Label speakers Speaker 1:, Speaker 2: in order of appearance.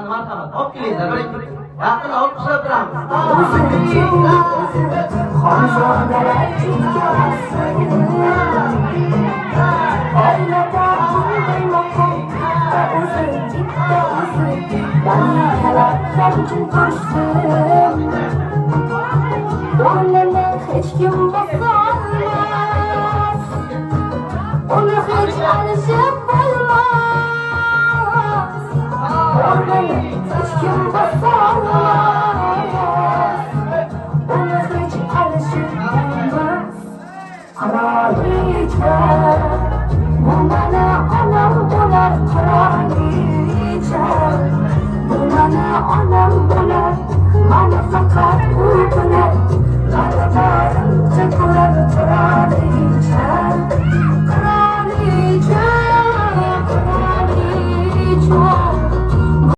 Speaker 1: marhamat, olib kelinglar, birinchi. Yaqin olqishlab turamiz.
Speaker 2: Hech kim bosolmas, uni hech alishib bo'lmas. Hech kim bosolmas, uni hech alishib bo'lmas. Qirolicha, bu mani onam bo'lar. Qirolicha, bu mani onam bo'lar. Mani faqat u bilan Ko'rib turadi